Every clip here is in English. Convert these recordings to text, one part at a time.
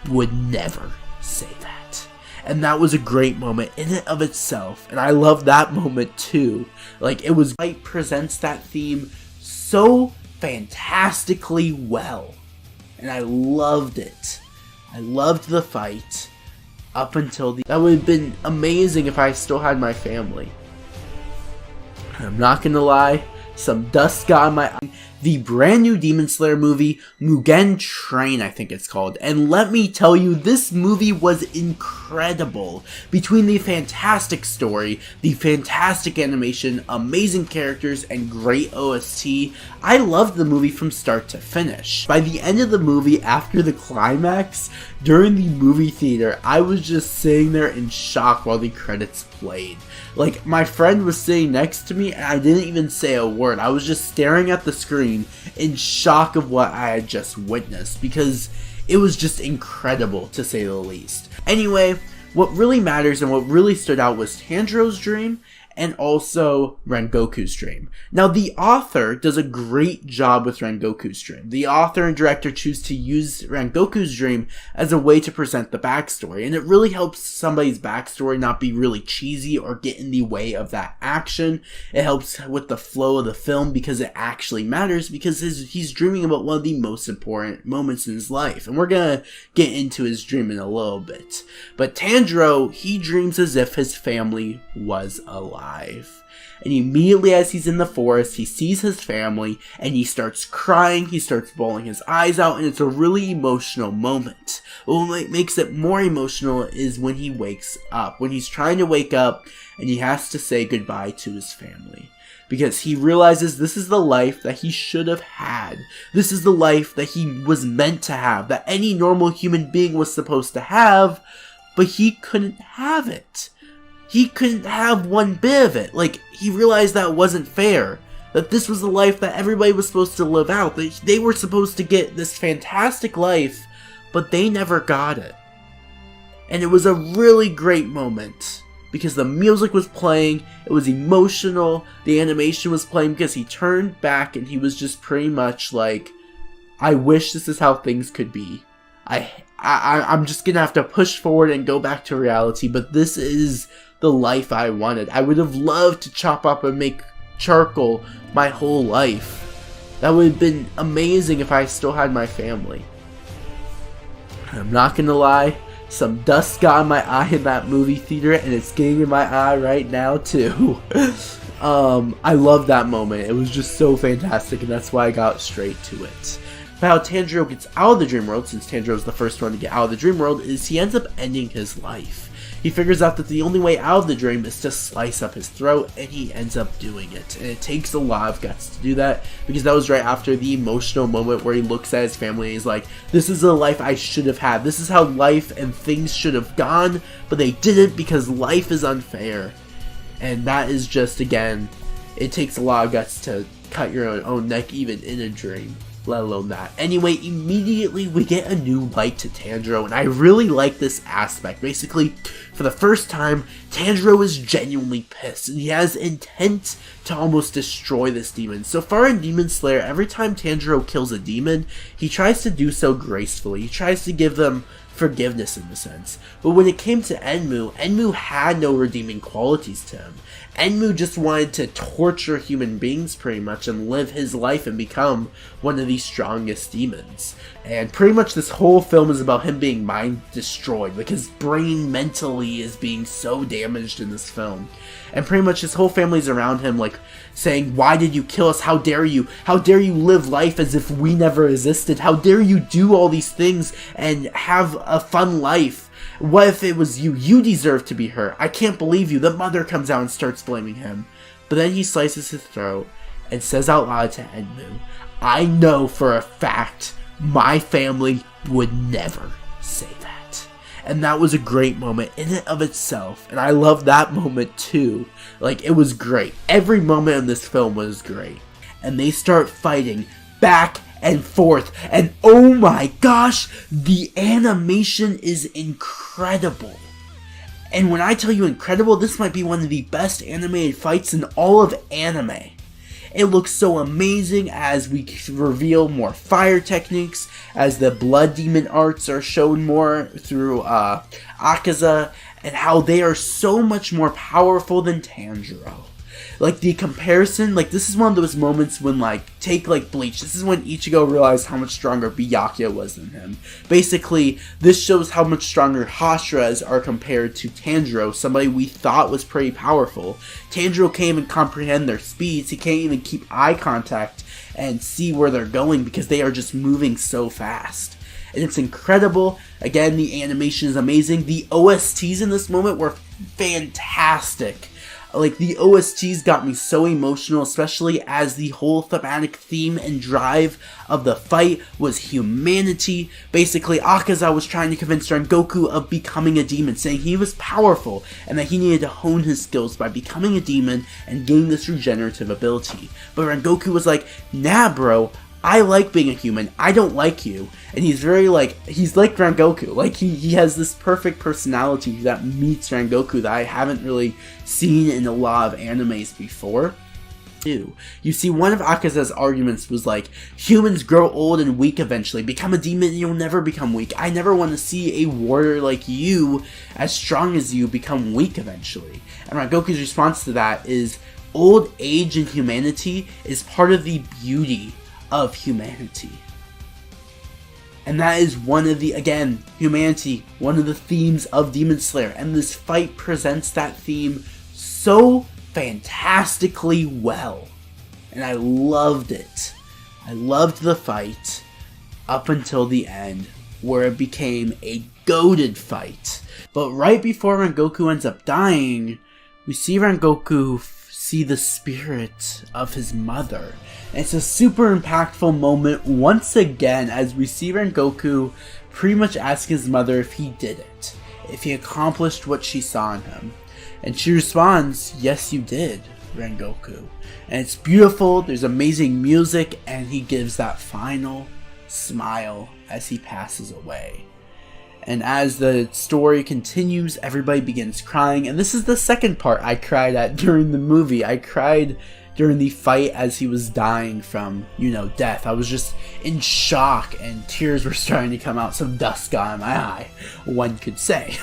would never say that. And that was a great moment in and of itself, and I love that moment too. Like, it was, Light presents that theme so fantastically well, and I loved it. I loved the fight up until that would have been amazing if I still had my family. I'm not gonna lie, some dust got on my eye. The brand new Demon Slayer movie, Mugen Train I think it's called, and let me tell you, this movie was incredible. Between the fantastic story, the fantastic animation, amazing characters, and great OST, I loved the movie from start to finish. By the end of the movie, after the climax, during the movie theater, I was just sitting there in shock while the credits played. Like, my friend was sitting next to me and I didn't even say a word. I was just staring at the screen in shock of what I had just witnessed, because it was just incredible, to say the least. Anyway, what really matters and what really stood out was Tanjiro's dream and also Rengoku's dream. Now, the author does a great job with Rengoku's dream. The author and director choose to use Rengoku's dream as a way to present the backstory, and it really helps somebody's backstory not be really cheesy or get in the way of that action. It helps with the flow of the film because it actually matters, because he's dreaming about one of the most important moments in his life, and we're gonna get into his dream in a little bit. But Tanjiro, he dreams as if his family was alive. And immediately as he's in the forest, he sees his family and he starts crying, he starts bawling his eyes out, and it's a really emotional moment. What makes it more emotional is when he wakes up, when he's trying to wake up and he has to say goodbye to his family. Because he realizes this is the life that he should have had. This is the life that he was meant to have, that any normal human being was supposed to have, but he couldn't have it. He couldn't have one bit of it. Like, he realized that wasn't fair. That this was the life that everybody was supposed to live out. That they were supposed to get this fantastic life, but they never got it. And it was a really great moment, because the music was playing, it was emotional, the animation was playing, because he turned back and he was just pretty much like, I wish this is how things could be. I'm just gonna have to push forward and go back to reality, but this is the life I wanted. I would have loved to chop up and make charcoal my whole life. That would have been amazing if I still had my family. I'm not gonna lie, some dust got in my eye in that movie theater, and it's getting in my eye right now too. I love that moment. It was just so fantastic, and that's why I got straight to it. But how Tanjiro gets out of the dream world, since Tanjiro is the first one to get out of the dream world, is he ends up ending his life. He figures out that the only way out of the dream is to slice up his throat, and he ends up doing it. And it takes a lot of guts to do that, because that was right after the emotional moment where he looks at his family and he's like, this is the life I should have had. This is how life and things should have gone, but they didn't because life is unfair. And that is just, again, it takes a lot of guts to cut your own neck even in a dream, let alone that. Anyway, immediately we get a new light to Tanjiro, and I really like this aspect. Basically, for the first time, Tanjiro is genuinely pissed, and he has intent to almost destroy this demon. So far in Demon Slayer, every time Tanjiro kills a demon, he tries to do so gracefully. He tries to give them forgiveness in a sense. But when it came to Enmu had no redeeming qualities to him. Enmu just wanted to torture human beings pretty much and live his life and become one of the strongest demons. And pretty much this whole film is about him being mind destroyed. Like, his brain mentally is being so damaged in this film. And pretty much his whole family's around him, like, saying, why did you kill us? How dare you? How dare you live life as if we never existed? How dare you do all these things and have a fun life? What if it was you? You deserve to be hurt. I can't believe you. The mother comes out and starts blaming him. But then he slices his throat and says out loud to Enmu, I know for a fact my family would never say that. And that was a great moment in and of itself. And I love that moment too. Like, it was great. Every moment in this film was great. And they start fighting back and forth, and oh my gosh, the animation is incredible. And when I tell you incredible, this might be one of the best animated fights in all of anime. It looks so amazing as we reveal more fire techniques, as the blood demon arts are shown more through Akaza, and how they are so much more powerful than Tanjiro. Like, the comparison, like, this is one of those moments when, like, take, like, Bleach. This is when Ichigo realized how much stronger Byakuya was than him. Basically, this shows how much stronger Hashiras are compared to Tanjiro, somebody we thought was pretty powerful. Tanjiro can't even comprehend their speeds. He can't even keep eye contact and see where they're going because they are just moving so fast. And it's incredible. Again, the animation is amazing. The OSTs in this moment were fantastic. Like, the OSTs got me so emotional, especially as the whole thematic theme and drive of the fight was humanity. Basically, Akaza was trying to convince Rengoku of becoming a demon, saying he was powerful and that he needed to hone his skills by becoming a demon and gaining this regenerative ability. But Rengoku was like, nah bro, I like being a human, I don't like you. And he's very like, he's like Rengoku. Like, he has this perfect personality that meets Rengoku that I haven't really seen in a lot of animes before. You see, one of Akaza's arguments was like, humans grow old and weak eventually. Become a demon and you'll never become weak. I never want to see a warrior like you, as strong as you, become weak eventually. And Rengoku's response to that is, old age and humanity is part of the beauty of humanity. And that is one of the, again, humanity, one of the themes of Demon Slayer. And this fight presents that theme so fantastically well. And I loved it. I loved the fight up until the end, where it became a goated fight. But right before Rengoku ends up dying, we see Rengoku see the spirit of his mother. And it's a super impactful moment once again as we see Rengoku pretty much ask his mother if he did it, if he accomplished what she saw in him. And she responds, yes you did, Rengoku. And it's beautiful, there's amazing music, and he gives that final smile as he passes away. And as the story continues, everybody begins crying. And this is the second part I cried at during the movie. I cried during the fight as he was dying from, death. I was just in shock and tears were starting to come out. Some dust got in my eye, one could say.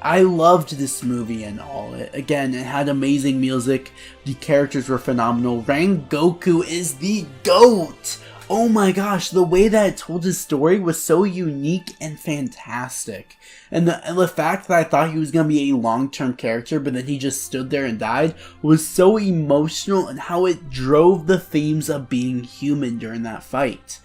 I loved this movie and all. Again, it had amazing music. The characters were phenomenal. Rengoku is the GOAT! Oh my gosh, the way that it told his story was so unique and fantastic. And the fact that I thought he was going to be a long-term character, but then he just stood there and died, was so emotional, and how it drove the themes of being human during that fight.